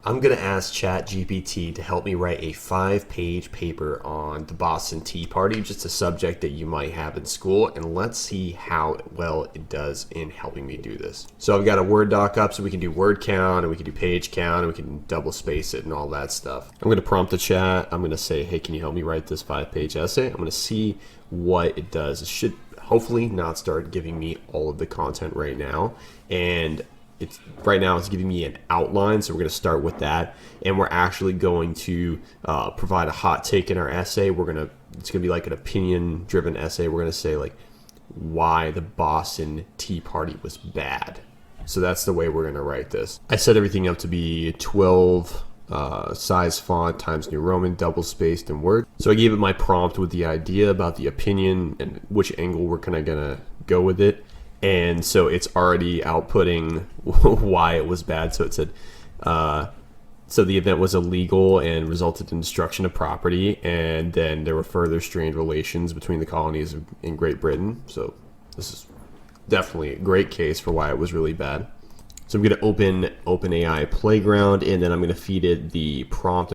I'm going to ask ChatGPT to help me write a 5-page paper on the Boston Tea Party, just a subject that you might have in school, and let's see how well it does in helping me do this. So I've got a Word doc up, so we can do word count, and we can do page count, and we can double space it and all that stuff. I'm going to prompt the chat. I'm going to say, hey, can you help me write this 5-page essay? I'm going to see what it does. It should hopefully not start giving me all of the content right now, and right now it's giving me an outline, so we're going to start with that, and we're actually going to provide a hot take in our essay. It's going to be like an opinion driven essay. We're going to say like why the Boston Tea Party was bad. So that's the way we're going to write this. I set everything up to be 12 size font, Times New Roman, double spaced, and Word. So I gave it my prompt with the idea about the opinion and which angle we're kind of going to go with it. And so it's already outputting why it was bad. So it said, so the event was illegal and resulted in destruction of property. And then there were further strained relations between the colonies in Great Britain. So this is definitely a great case for why it was really bad. So I'm going to open OpenAI Playground, and then I'm going to feed it the prompt